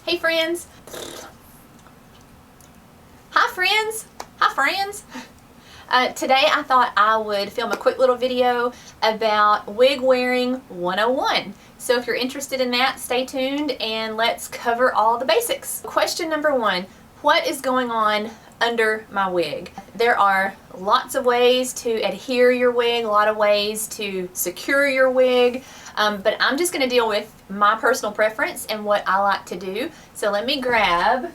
Hey friends! Hi friends! Hi friends! Today I thought I would film a quick little video about wig wearing 101. So if you're interested in that, stay tuned and let's cover all the basics. Question number one, what is going on under my wig? There are lots of ways to adhere your wig, a lot of ways to secure your wig, but I'm just going to deal with my personal preference and what I like to do. So let me grab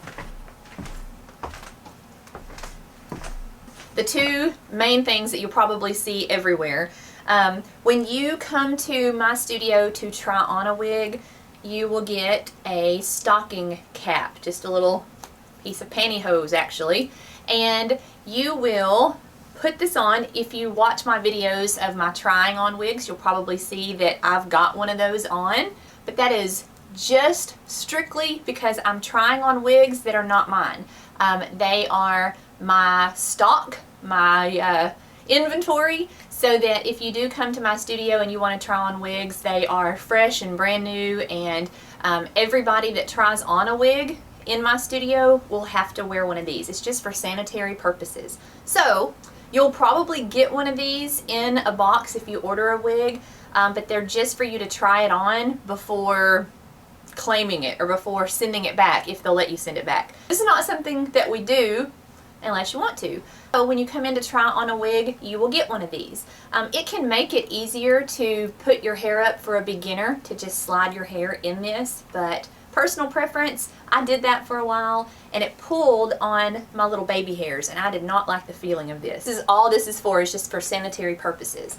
the two main things that you'll probably see everywhere. When you come to my studio to try on a wig, you will get a stocking cap, just a little piece of pantyhose actually, and you will put this on. If you watch my videos of my trying on wigs, you'll probably see that I've got one of those on, but that is just strictly because I'm trying on wigs that are not mine. They are my stock, my inventory, so that if you do come to my studio and you want to try on wigs, they are fresh and brand new, and everybody that tries on a wig in my studio will have to wear one of these. It's just for sanitary purposes. So you'll probably get one of these in a box if you order a wig, but they're just for you to try it on before claiming it or before sending it back, if they'll let you send it back. This is not something that we do unless you want to. So when you come in to try on a wig, you will get one of these. It can make it easier to put your hair up for a beginner to just slide your hair in this, but personal preference, I did that for a while and it pulled on my little baby hairs and I did not like the feeling of this. This is all this is for, is just for sanitary purposes.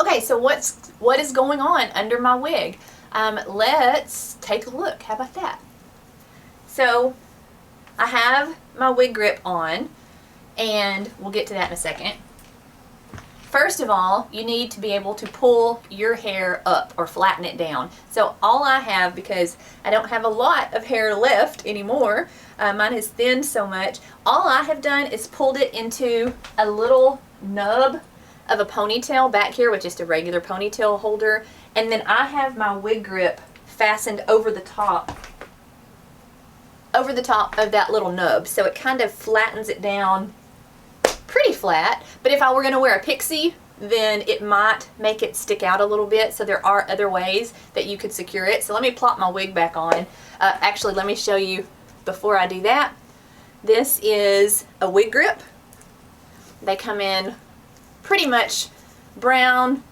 Okay, so what is going on under my wig? Let's take a look. How about that? So I have my wig grip on, and we'll get to that in a second. First of all, you need to be able to pull your hair up or flatten it down. So all I have, because I don't have a lot of hair left anymore, mine has thinned so much, all I have done is pulled it into a little nub of a ponytail back here with just a regular ponytail holder, and then I have my wig grip fastened over the top of that little nub, so it kind of flattens it down pretty flat. But if I were going to wear a pixie, then it might make it stick out a little bit, so there are other ways that you could secure it. So let me plop my wig back on. Actually, let me show you before I do that. This is a wig grip. They come in pretty much brown,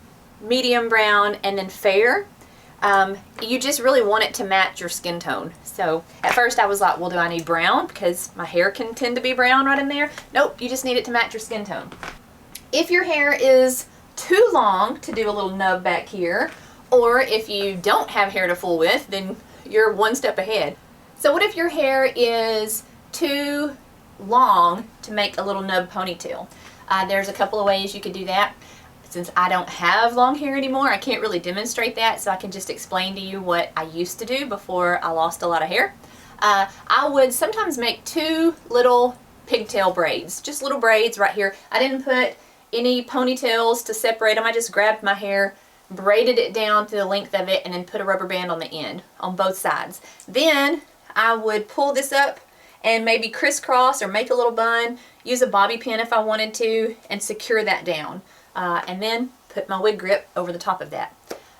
medium brown, and then fair. You just really want it to match your skin tone. So at first I was like, well, do I need brown? Because my hair can tend to be brown right in there. Nope, you just need it to match your skin tone. If your hair is too long to do a little nub back here, or if you don't have hair to fool with, then you're one step ahead. So what if your hair is too long to make a little nub ponytail? There's a couple of ways you could do that. Since I don't have long hair anymore, I can't really demonstrate that, so I can just explain to you what I used to do before I lost a lot of hair. I would sometimes make two little pigtail braids, just little braids right here. I didn't put any ponytails to separate them. I just grabbed my hair, braided it down to the length of it, and then put a rubber band on the end, on both sides. Then I would pull this up and maybe crisscross or make a little bun, use a bobby pin if I wanted to, and secure that down. And then put my wig grip over the top of that.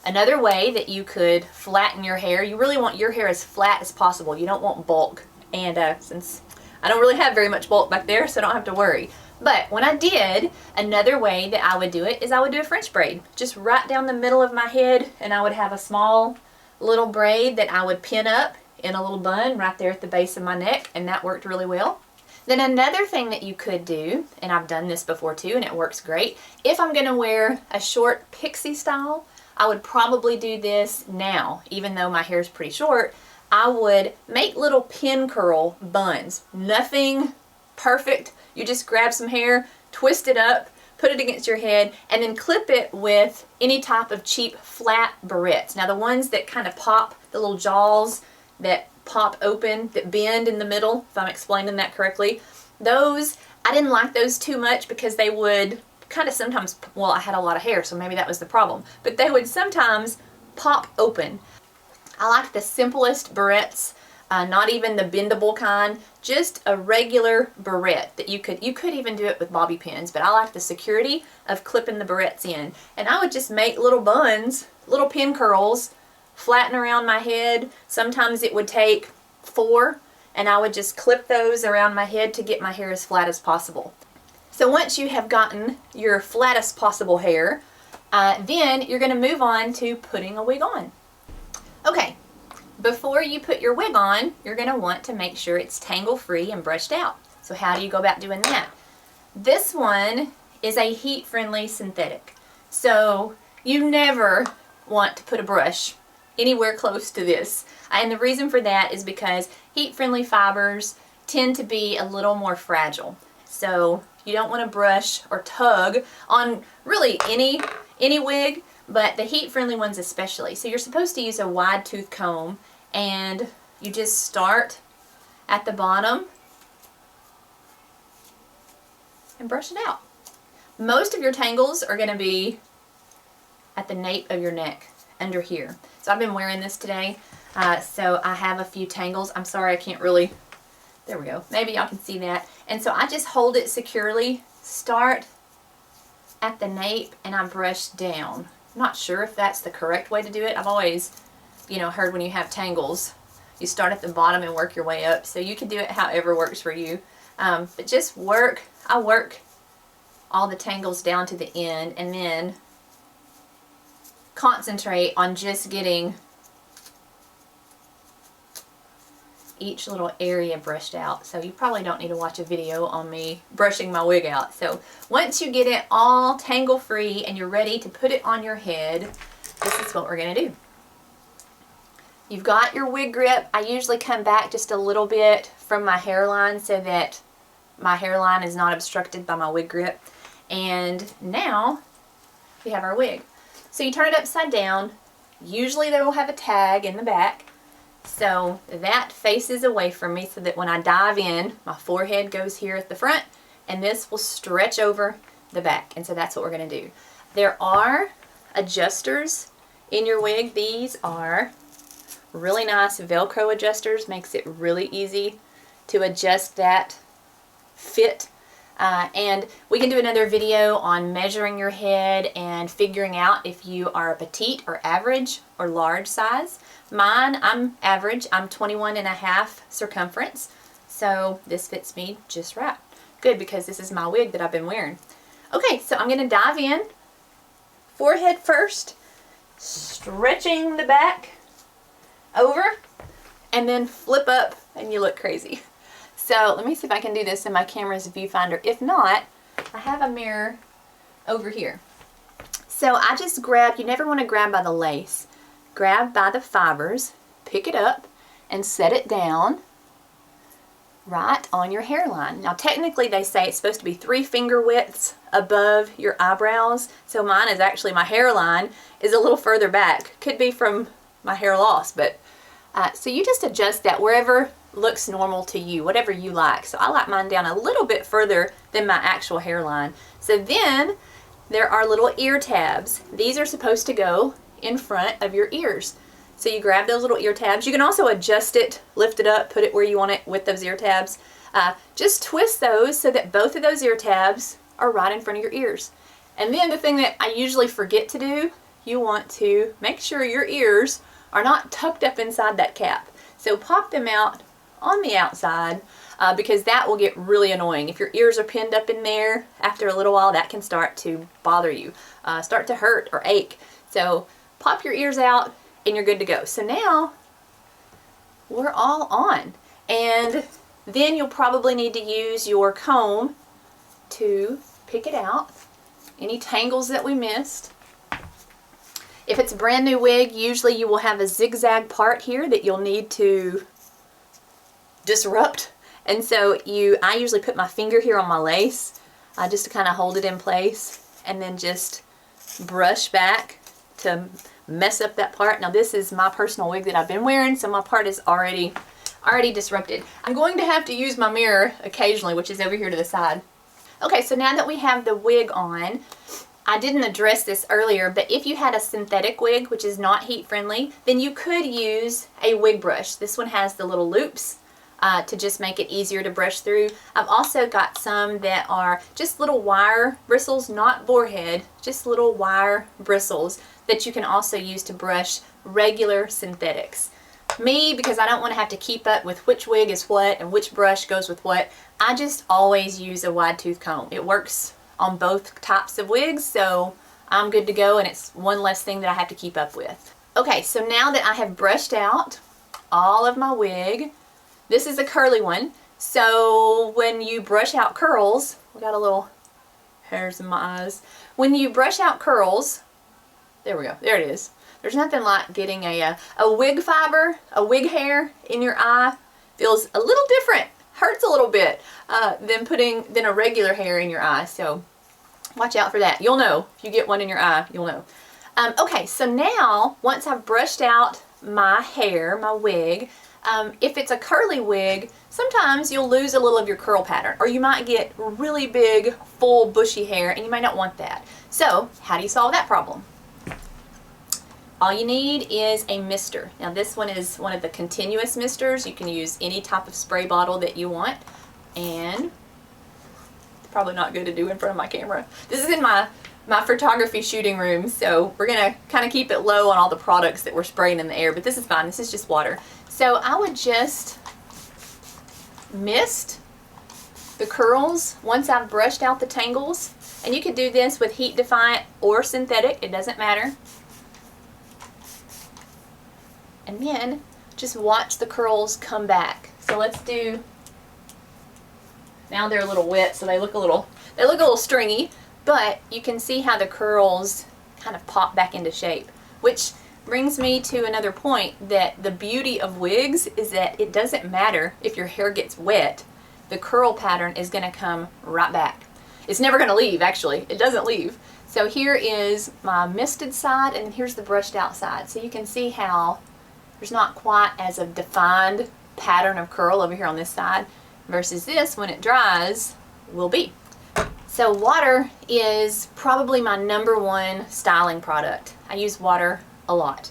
Another way that you could flatten your hair, you really want your hair as flat as possible. You don't want bulk. And since I don't really have very much bulk back there, so I don't have to worry. But when I did, another way that I would do it is I would do a French braid. Just right down the middle of my head, and I would have a small little braid that I would pin up in a little bun right there at the base of my neck, and that worked really well. Then another thing that you could do, and I've done this before too, and it works great, if I'm going to wear a short pixie style, I would probably do this now. Even though my hair is pretty short, I would make little pin curl buns. Nothing perfect. You just grab some hair, twist it up, put it against your head, and then clip it with any type of cheap flat barrettes. Now the ones that kind of pop, the little jaws that pop open, that bend in the middle, if I'm explaining that correctly, those, I didn't like those too much because they would kind of sometimes, well, I had a lot of hair, so maybe that was the problem, but they would sometimes pop open. I like the simplest barrettes not even the bendable kind, just a regular barrette that you could even do it with bobby pins, but I like the security of clipping the barrettes in. And I would just make little buns, little pin curls, flatten around my head. Sometimes it would take 4, and I would just clip those around my head to get my hair as flat as possible. So once you have gotten your flattest possible hair, then you're going to move on to putting a wig on. Okay, before you put your wig on, you're going to want to make sure it's tangle free and brushed out. So how do you go about doing that? This one is a heat friendly synthetic. So you never want to put a brush anywhere close to this. And the reason for that is because heat friendly fibers tend to be a little more fragile. So you don't want to brush or tug on really any wig, but the heat friendly ones especially. So you're supposed to use a wide tooth comb, and you just start at the bottom and brush it out. Most of your tangles are going to be at the nape of your neck, under here. So I've been wearing this today, so I have a few tangles. I'm sorry I can't really, there we go, maybe y'all can see that. And so I just hold it securely, start at the nape, and I brush down. I'm not sure if that's the correct way to do it. I've always, heard when you have tangles, you start at the bottom and work your way up. So you can do it however works for you. But just I work all the tangles down to the end, and then concentrate on just getting each little area brushed out. So you probably don't need to watch a video on me brushing my wig out. So once you get it all tangle free and you're ready to put it on your head, this is what we're going to do. You've got your wig grip. I usually come back just a little bit from my hairline so that my hairline is not obstructed by my wig grip. And now we have our wig. So you turn it upside down. Usually they will have a tag in the back. So that faces away from me so that when I dive in, my forehead goes here at the front, and this will stretch over the back. And so that's what we're going to do. There are adjusters in your wig. These are really nice Velcro adjusters. Makes it really easy to adjust that fit. And we can do another video on measuring your head and figuring out if you are a petite or average or large size. Mine, I'm average. I'm 21.5 circumference. So this fits me just right. Good, because this is my wig that I've been wearing. Okay, so I'm going to dive in. Forehead first. Stretching the back over. And then flip up and you look crazy. So let me see if I can do this in my camera's viewfinder. If not, I have a mirror over here. So I just grab, you never want to grab by the lace. Grab by the fibers, pick it up, and set it down right on your hairline. Now technically they say it's supposed to be 3 finger widths above your eyebrows. So mine is actually, my hairline is a little further back. Could be from my hair loss, but so you just adjust that wherever looks normal to you, whatever you like. So I like mine down a little bit further than my actual hairline. So then there are little ear tabs. These are supposed to go in front of your ears. So you grab those little ear tabs. You can also adjust it, lift it up, put it where you want it with those ear tabs. Just twist those so that both of those ear tabs are right in front of your ears. And then the thing that I usually forget to do, you want to make sure your ears are not tucked up inside that cap. So pop them out on the outside because that will get really annoying. If your ears are pinned up in there, after a little while that can start to bother you, start to hurt or ache. So pop your ears out and you're good to go. So now we're all on. And then you'll probably need to use your comb to pick it out. Any tangles that we missed. If it's a brand new wig, usually you will have a zigzag part here that you'll need to disrupt. And so I usually put my finger here on my lace just to kind of hold it in place and then just brush back to mess up that part. Now this is my personal wig that I've been wearing, so my part is already disrupted. I'm going to have to use my mirror occasionally, which is over here to the side. Okay, so now that we have the wig on, I didn't address this earlier, but if you had a synthetic wig, which is not heat friendly, then you could use a wig brush. This one has the little loops to just make it easier to brush through. I've also got some that are just little wire bristles, not boarhead, just little wire bristles that you can also use to brush regular synthetics. Me, because I don't want to have to keep up with which wig is what and which brush goes with what, I just always use a wide tooth comb. It works on both types of wigs, so I'm good to go, and it's one less thing that I have to keep up with. Okay, so now that I have brushed out all of my wig, this is a curly one, so when you brush out curls, we got a little hairs in my eyes. When you brush out curls, there we go, there it is. There's nothing like getting a wig fiber, a wig hair in your eye. Feels a little different, hurts a little bit than a regular hair in your eye. So watch out for that. You'll know if you get one in your eye, you'll know. Okay, so now once I've brushed out my hair, my wig, if it's a curly wig, sometimes you'll lose a little of your curl pattern, or you might get really big, full, bushy hair, and you might not want that. So how do you solve that problem? All you need is a mister. Now this one is one of the continuous misters. You can use any type of spray bottle that you want, and it's probably not good to do in front of my camera. This is in my photography shooting room, so we're gonna kind of keep it low on all the products that we're spraying in the air, but this is fine, this is just water. So I would just mist the curls once I've brushed out the tangles, and you could do this with heat defiant or synthetic, it doesn't matter. And then just watch the curls come back. So let's do, now they're a little wet, so they look a little stringy, but you can see how the curls kind of pop back into shape, which brings me to another point, that the beauty of wigs is that it doesn't matter if your hair gets wet, the curl pattern is going to come right back. It's never going to leave, actually. It doesn't leave. So here is my misted side, and here's the brushed out side. So you can see how there's not quite as a defined pattern of curl over here on this side versus this, when it dries, will be. So water is probably my #1 styling product. I use water a lot.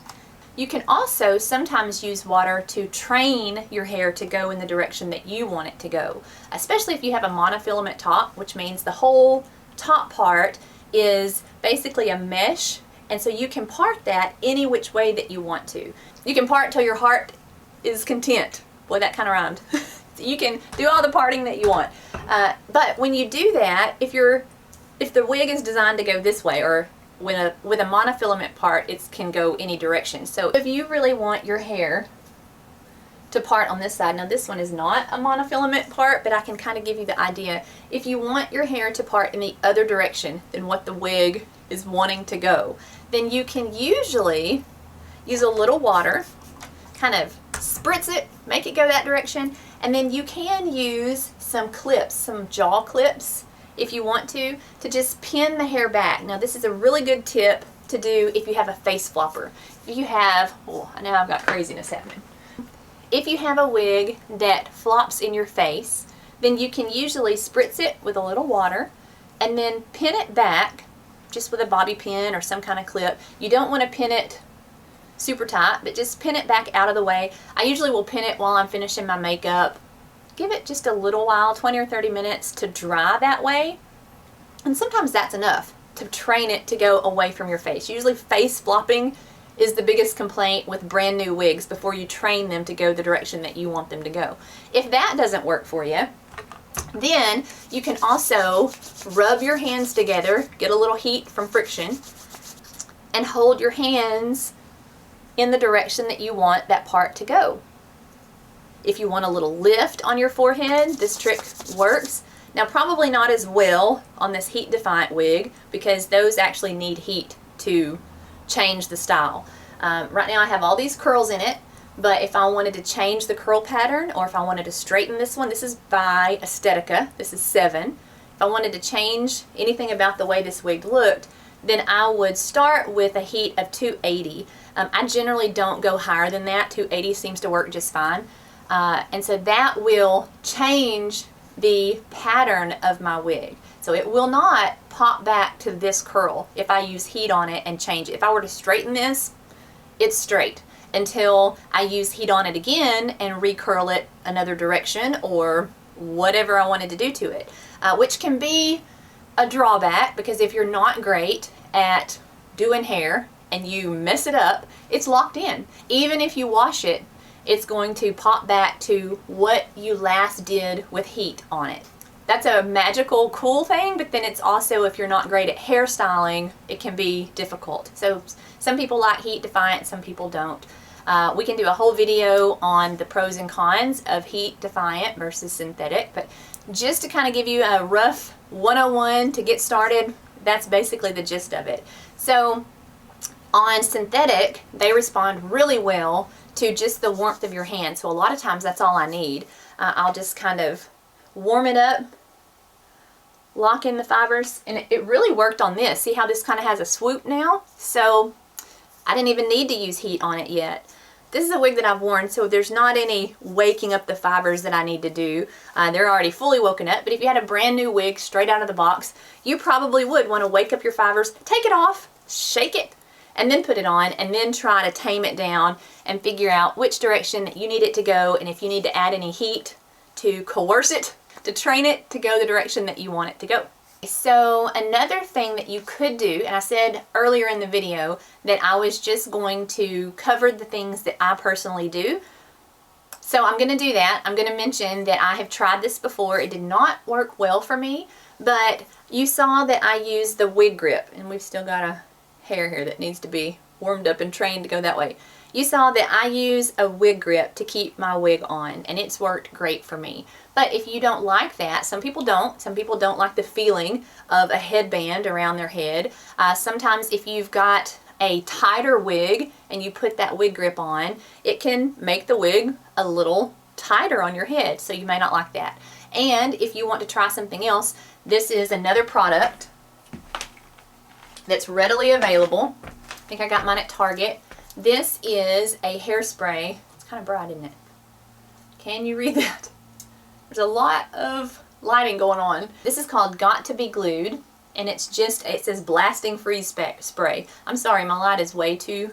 You can also sometimes use water to train your hair to go in the direction that you want it to go, especially if you have a monofilament top, which means the whole top part is basically a mesh, and so you can part that any which way that you want to. You can part till your heart is content. Boy, that kind of rhymed. You can do all the parting that you want. But when you do that, if the wig is designed to go this way, or with a monofilament part, it can go any direction. So if you really want your hair to part on this side, now this one is not a monofilament part, but I can kind of give you the idea. If you want your hair to part in the other direction than what the wig is wanting to go, then you can usually use a little water, kind of spritz it, make it go that direction, and then you can use some clips, some jaw clips, if you want to just pin the hair back. Now this is a really good tip to do if you have a face flopper. If you have, oh, now I've got craziness happening. If you have a wig that flops in your face, then you can usually spritz it with a little water and then pin it back just with a bobby pin or some kind of clip. You don't want to pin it super tight, but just pin it back out of the way. I usually will pin it while I'm finishing my makeup. Give it just a little while, 20 or 30 minutes to dry that way. And sometimes that's enough to train it to go away from your face. Usually face flopping is the biggest complaint with brand new wigs before you train them to go the direction that you want them to go. If that doesn't work for you, then you can also rub your hands together, get a little heat from friction, and hold your hands in the direction that you want that part to go. If you want a little lift on your forehead, this trick works. Now probably not as well on this heat defiant wig because those actually need heat to change the style. Right now I have all these curls in it, but if I wanted to change the curl pattern, or if I wanted to straighten this one, this is by Estetica, this is 7. If I wanted to change anything about the way this wig looked, then I would start with a heat of 280. I generally don't go higher than that. 280 seems to work just fine. And so that will change the pattern of my wig. So it will not pop back to this curl if I use heat on it and change it. If I were to straighten this, it's straight until I use heat on it again and recurl it another direction or whatever I wanted to do to it, which can be a drawback because if you're not great at doing hair and you mess it up, it's locked in. Even if you wash it, it's going to pop back to what you last did with heat on it. That's a magical, cool thing, but then it's also, if you're not great at hairstyling, it can be difficult. So some people like heat defiant, some people don't. We can do a whole video on the pros and cons of heat defiant versus synthetic, but just to kind of give you a rough 101 to get started, that's basically the gist of it. So on synthetic, they respond really well to just the warmth of your hand. So a lot of times that's all I need. I'll just kind of warm it up, lock in the fibers, and it really worked on this. See how this kind of has a swoop now? So I didn't even need to use heat on it yet. This is a wig that I've worn, so there's not any waking up the fibers that I need to do. They're already fully woken up, but if you had a brand new wig straight out of the box, you probably would want to wake up your fibers, take it off, shake it, and then put it on, and then try to tame it down and figure out which direction you need it to go, and if you need to add any heat to coerce it, to train it to go the direction that you want it to go. So another thing that you could do, and I said earlier in the video that I was just going to cover the things that I personally do. So I'm going to do that. I'm going to mention that I have tried this before. It did not work well for me, but you saw that I used the wig grip, and we've still got a hair here that needs to be warmed up and trained to go that way. You saw that I use a wig grip to keep my wig on, and it's worked great for me. But if you don't like that, some people don't. Some people don't like the feeling of a headband around their head. Sometimes if you've got a tighter wig and you put that wig grip on, it can make the wig a little tighter on your head, so you may not like that. And if you want to try something else, this is another product that's readily available. I think I got mine at Target. This is a hairspray. It's kind of bright, isn't it? Can you read that? There's a lot of lighting going on. This is called Got to Be Glued, and it says blasting freeze spray. I'm sorry, my light is way too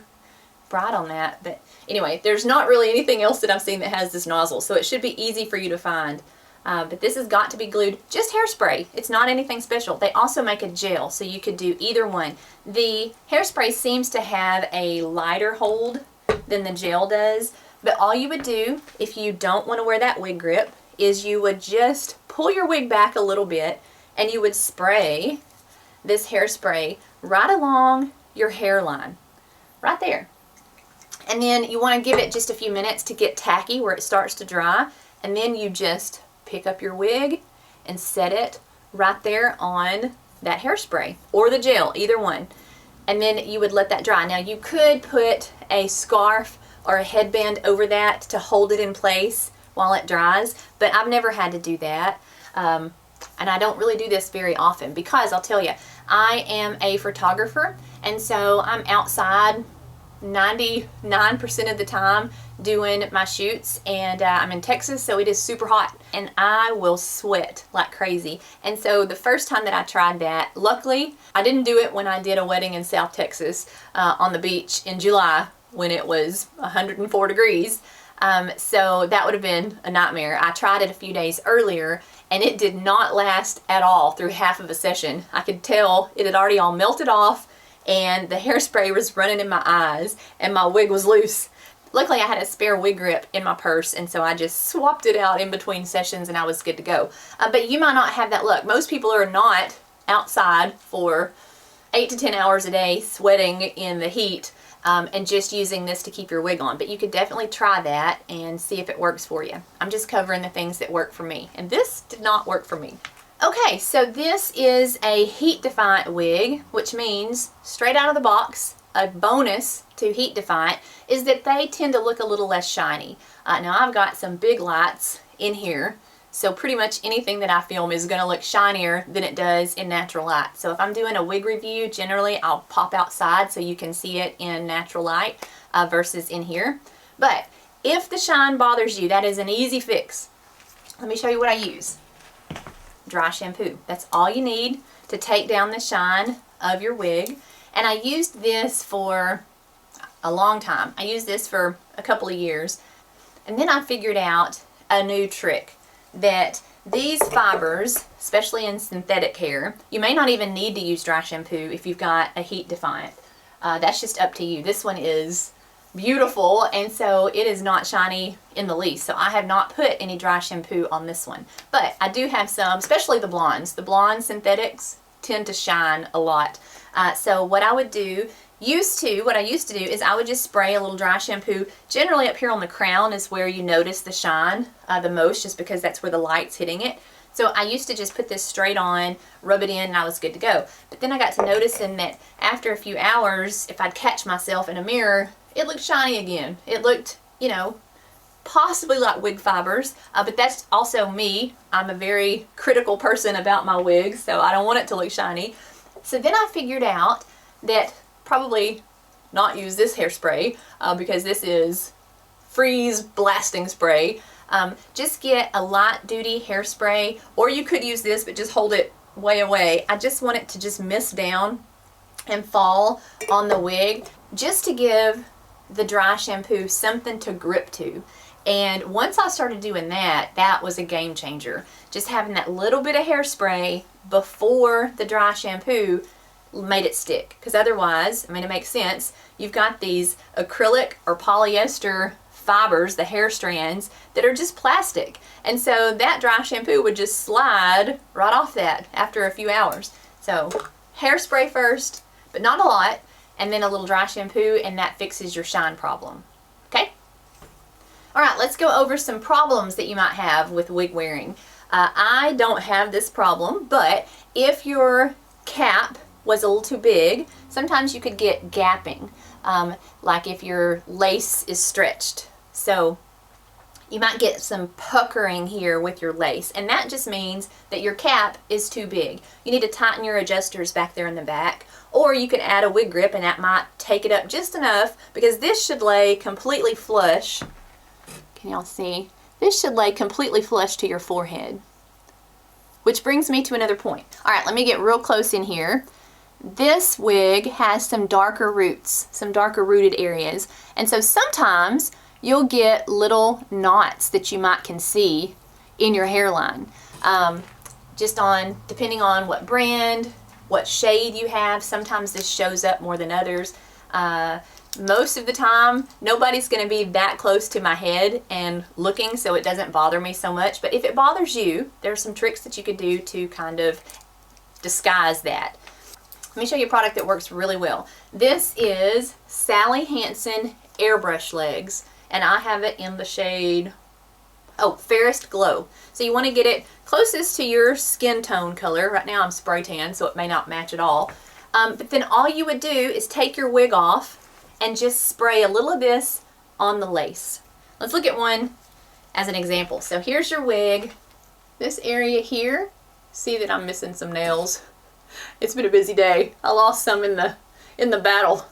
bright on that, but anyway, there's not really anything else that I've seen that has this nozzle, so it should be easy for you to find. But this has Got to Be Glued, just hairspray. It's not anything special. They also make a gel, so you could do either one. The hairspray seems to have a lighter hold than the gel does, but all you would do if you don't want to wear that wig grip is you would just pull your wig back a little bit and you would spray this hairspray right along your hairline, right there. And then you want to give it just a few minutes to get tacky where it starts to dry, and then you just pick up your wig and set it right there on that hairspray or the gel, either one. And then you would let that dry. Now you could put a scarf or a headband over that to hold it in place while it dries, but I've never had to do that. And I don't really do this very often because I'll tell you, I am a photographer, and so I'm outside 99% of the time doing my shoots, and I'm in Texas, so it is super hot and I will sweat like crazy. And so the first time that I tried that, luckily I didn't do it when I did a wedding in South Texas on the beach in July when it was 104 degrees. So that would have been a nightmare. I tried it a few days earlier and it did not last at all through half of a session. I could tell it had already all melted off and the hairspray was running in my eyes and my wig was loose. Luckily I had a spare wig grip in my purse, and so I just swapped it out in between sessions and I was good to go. But you might not have that luck. Most people are not outside for 8 to 10 hours a day sweating in the heat and just using this to keep your wig on. But you could definitely try that and see if it works for you. I'm just covering the things that work for me, and this did not work for me. Okay, so this is a heat defiant wig, which means straight out of the box, a bonus to heat defiant is that they tend to look a little less shiny. Now I've got some big lights in here, so pretty much anything that I film is going to look shinier than it does in natural light. So if I'm doing a wig review, generally I'll pop outside so you can see it in natural light versus in here. But if the shine bothers you, that is an easy fix. Let me show you what I use. dry shampoo. That's all you need to take down the shine of your wig. And I used this for a long time. I used this for a couple of years. And then I figured out a new trick, that these fibers, especially in synthetic hair, you may not even need to use dry shampoo if you've got a heat defiant. That's just up to you. This one is beautiful, and so it is not shiny in the least. So I have not put any dry shampoo on this one. But I do have some, especially the blondes. The blonde synthetics tend to shine a lot. So what I would do, what I used to do is I would just spray a little dry shampoo. Generally up here on the crown is where you notice the shine the most, just because that's where the light's hitting it. So I used to just put this straight on, rub it in, and I was good to go. But then I got to noticing that after a few hours, if I'd catch myself in a mirror, it looked shiny again. It looked, you know, possibly like wig fibers, but that's also me. I'm a very critical person about my wigs, so I don't want it to look shiny. So then I figured out that probably not use this hairspray because this is freeze blasting spray. Just get a light duty hairspray, or you could use this but just hold it way away. I just want it to just mist down and fall on the wig, just to give the dry shampoo something to grip to. And once I started doing that, that was a game changer. Just having that little bit of hairspray before the dry shampoo made it stick, because otherwise, I mean, it makes sense, you've got these acrylic or polyester fibers, the hair strands, that are just plastic, and so that dry shampoo would just slide right off that after a few hours. So hairspray first, but not a lot, and then a little dry shampoo, and that fixes your shine problem. Okay? Alright, let's go over some problems that you might have with wig wearing. I don't have this problem, but if your cap was a little too big, sometimes you could get gapping, like if your lace is stretched. So you might get some puckering here with your lace, and that just means that your cap is too big. You need to tighten your adjusters back there in the back, or you could add a wig grip, and that might take it up just enough, because this should lay completely flush. Can y'all see? This should lay completely flush to your forehead. Which brings me to another point. Alright, let me get real close in here. This wig has some darker roots, some darker rooted areas, and so sometimes you'll get little knots that you can see in your hairline. Depending on what brand, what shade you have, sometimes this shows up more than others. Most of the time, nobody's going to be that close to my head and looking, so it doesn't bother me so much. But if it bothers you, there's some tricks that you could do to kind of disguise that. Let me show you a product that works really well. This is Sally Hansen Airbrush Legs, and I have it in the shade, Fairest Glow. So you want to get it closest to your skin tone color. Right now I'm spray tan, so it may not match at all. But then all you would do is take your wig off and just spray a little of this on the lace. Let's look at one as an example. So here's your wig. This area here, see that I'm missing some nails. It's been a busy day. I lost some in the battle.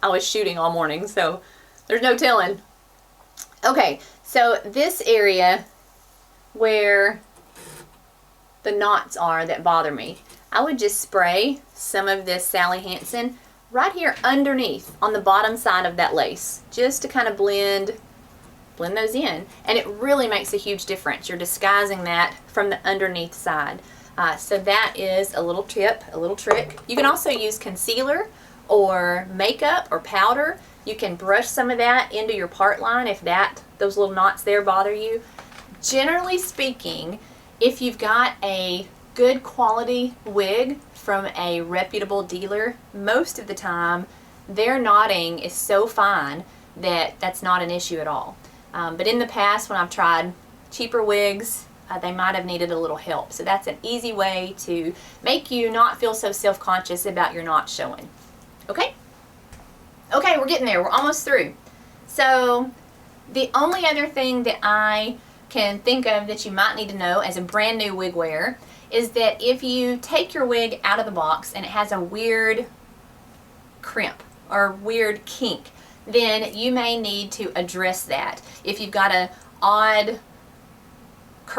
I was shooting all morning, so there's no telling. Okay, so this area where the knots are that bother me, I would just spray some of this Sally Hansen right here underneath on the bottom side of that lace, just to kind of blend those in, and it really makes a huge difference. You're disguising that from the underneath side. So that is a little tip, a little trick. You can also use concealer or makeup or powder. You can brush some of that into your part line if those little knots there bother you. Generally speaking, if you've got a good quality wig from a reputable dealer, most of the time their knotting is so fine that that's not an issue at all. But in the past, when I've tried cheaper wigs, they might have needed a little help. So that's an easy way to make you not feel so self-conscious about your knots showing. Okay? Okay, we're getting there. We're almost through. So the only other thing that I can think of that you might need to know as a brand new wig wearer is that if you take your wig out of the box and it has a weird crimp or weird kink, then you may need to address that. If you've got an odd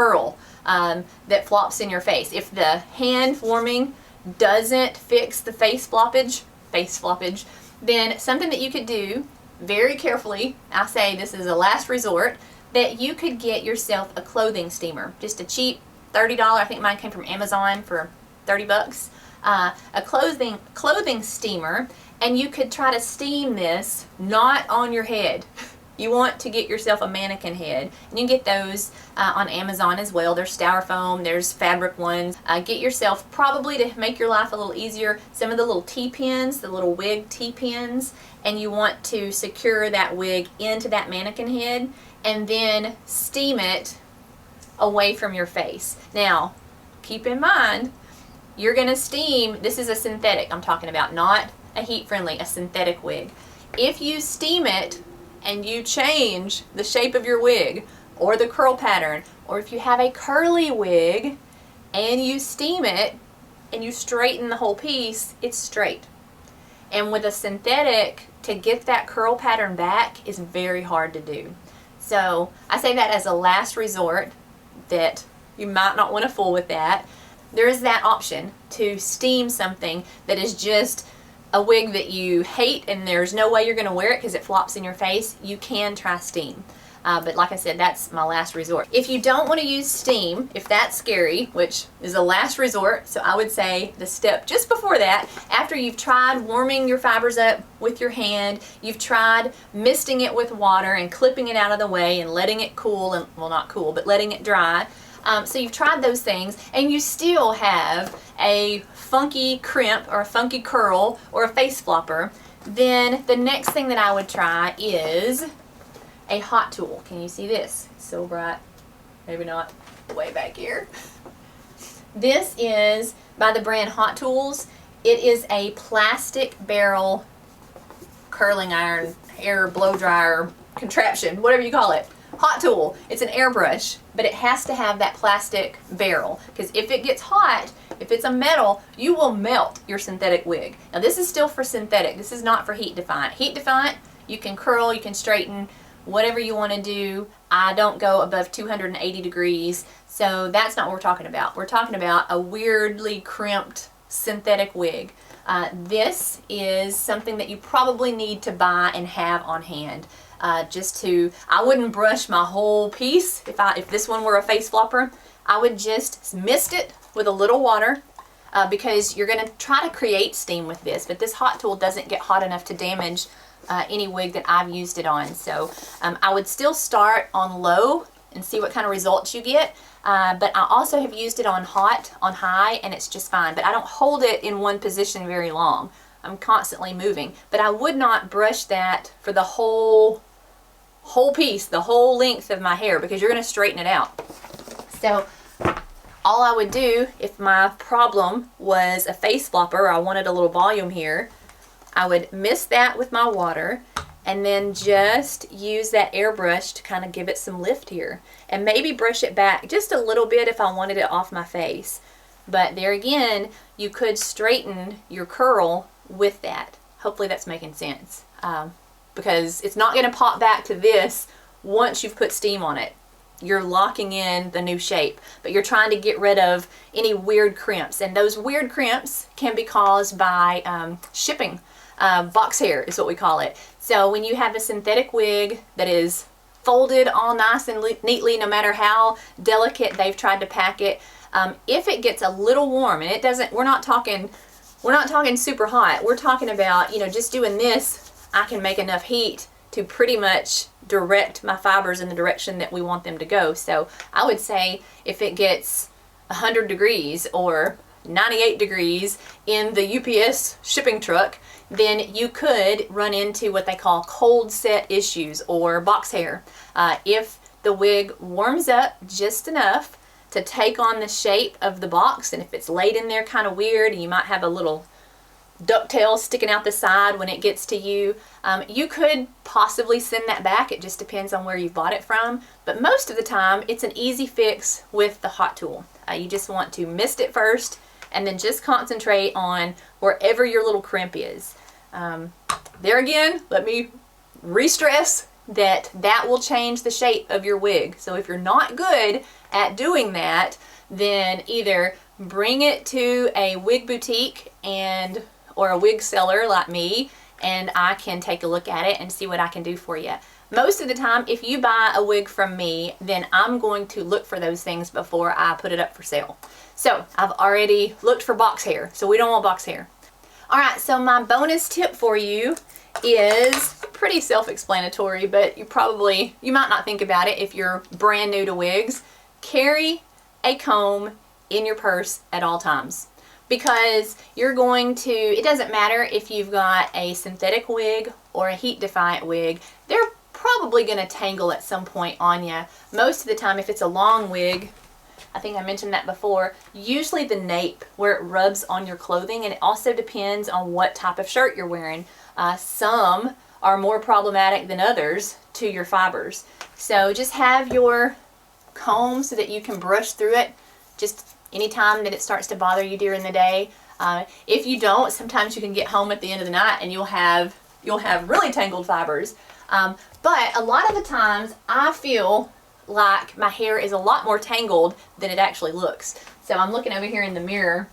curl that flops in your face. If the hand warming doesn't fix the face floppage, then something that you could do very carefully, I say this is a last resort, that you could get yourself a clothing steamer. Just a cheap $30, I think mine came from Amazon for 30 bucks. A clothing steamer, and you could try to steam this not on your head. You want to get yourself a mannequin head, and you can get those on Amazon as well. There's styrofoam, there's fabric ones. Get yourself, probably to make your life a little easier, some of the little T-pins, the little wig T-pins, and you want to secure that wig into that mannequin head and then steam it away from your face. Now, keep in mind, you're going to steam, this is a synthetic I'm talking about, not a heat-friendly, a synthetic wig. If you steam it and you change the shape of your wig or the curl pattern, or if you have a curly wig and you steam it and you straighten the whole piece, it's straight. And with a synthetic, to get that curl pattern back is very hard to do. So I say that as a last resort, that you might not want to fool with that. There is that option to steam something that is just a wig that you hate and there's no way you're going to wear it because it flops in your face. You can try steam. But like I said, that's my last resort. If you don't want to use steam, if that's scary, which is a last resort, so I would say the step just before that, after you've tried warming your fibers up with your hand, you've tried misting it with water and clipping it out of the way and letting it cool, and well, not cool, but letting it dry. So you've tried those things and you still have a funky crimp or a funky curl or a face flopper, then the next thing that I would try is a hot tool. Can you see this? It's so bright. Maybe not. Way back here. This is by the brand Hot Tools. It is a plastic barrel curling iron, hair blow dryer contraption, whatever you call it. Hot tool. It's an airbrush, but it has to have that plastic barrel, because if it gets hot, if it's a metal, you will melt your synthetic wig. Now this is still for synthetic. This is not for heat defiant. Heat defiant, you can curl, you can straighten, whatever you want to do. I don't go above 280 degrees, so that's not what we're talking about. We're talking about a weirdly crimped synthetic wig. This is something that you probably need to buy and have on hand. I wouldn't brush my whole piece. If this one were a face flopper, I would just mist it with a little water because you're going to try to create steam with this, but this hot tool doesn't get hot enough to damage any wig that I've used it on. So I would still start on low and see what kind of results you get. But I also have used it on high, and it's just fine. But I don't hold it in one position very long. I'm constantly moving. But I would not brush that for the whole piece, the whole length of my hair, because you're going to straighten it out. So all I would do if my problem was a face flopper, or I wanted a little volume here, I would mist that with my water and then just use that airbrush to kind of give it some lift here, and maybe brush it back just a little bit if I wanted it off my face. But there again, you could straighten your curl with that. Hopefully that's making sense, because it's not going to pop back to this once you've put steam on it. You're locking in the new shape, but you're trying to get rid of any weird crimps, and those weird crimps can be caused by shipping. Box hair is what we call it. So when you have a synthetic wig that is folded all nice and neatly, no matter how delicate they've tried to pack it, if it gets a little warm, and it doesn't, we're not talking super hot. We're talking about, just doing this, I can make enough heat to pretty much direct my fibers in the direction that we want them to go. So I would say if it gets 100 degrees or 98 degrees in the UPS shipping truck, then you could run into what they call cold set issues or box hair. If the wig warms up just enough to take on the shape of the box, and if it's laid in there kind of weird, and you might have a little ducktail sticking out the side when it gets to you, you could possibly send that back. It just depends on where you bought it from, but most of the time it's an easy fix with the hot tool. You just want to mist it first and then just concentrate on wherever your little crimp is. There again, let me re-stress, that will change the shape of your wig. So if you're not good at doing that, then either bring it to a wig boutique or a wig seller like me, and I can take a look at it and see what I can do for you. Most of the time, if you buy a wig from me, then I'm going to look for those things before I put it up for sale. So I've already looked for box hair, so we don't want box hair. Alright, so my bonus tip for you is pretty self-explanatory, but you might not think about it if you're brand new to wigs. Carry a comb in your purse at all times, because it doesn't matter if you've got a synthetic wig or a heat defiant wig, they're probably going to tangle at some point on you. Most of the time, if it's a long wig, I think I mentioned that before, usually the nape where it rubs on your clothing, and it also depends on what type of shirt you're wearing. Some are more problematic than others to your fibers. So just have your comb so that you can brush through it just anytime that it starts to bother you during the day. If you don't, sometimes you can get home at the end of the night and you'll have really tangled fibers. But a lot of the times I feel like my hair is a lot more tangled than it actually looks. So I'm looking over here in the mirror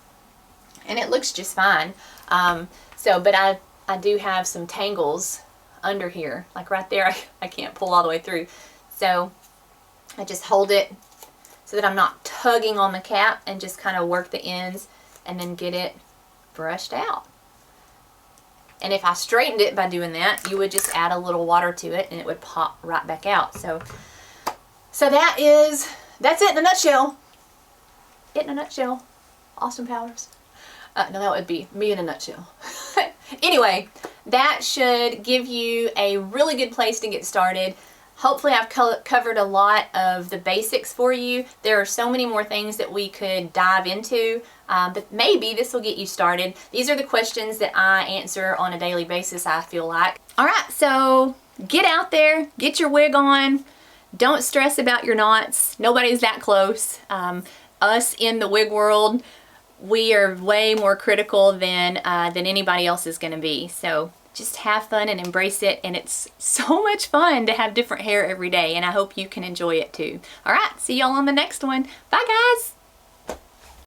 and it looks just fine. But I do have some tangles under here, like right there. I can't pull all the way through. So I just hold it so that I'm not tugging on the cap, and just kind of work the ends and then get it brushed out. And if I straightened it by doing that, you would just add a little water to it and it would pop right back out. So that's it in a nutshell. It in a nutshell. Austin Powers. No, that would be me in a nutshell. Anyway, that should give you a really good place to get started. Hopefully I've covered a lot of the basics for you. There are so many more things that we could dive into, but maybe this will get you started. These are the questions that I answer on a daily basis, I feel like. Alright, so get out there, get your wig on. Don't stress about your knots. Nobody's that close. Us in the wig world, we are way more critical than anybody else is going to be. So just have fun and embrace it, and it's so much fun to have different hair every day, and I hope you can enjoy it too. Alright, see y'all on the next one. Bye guys!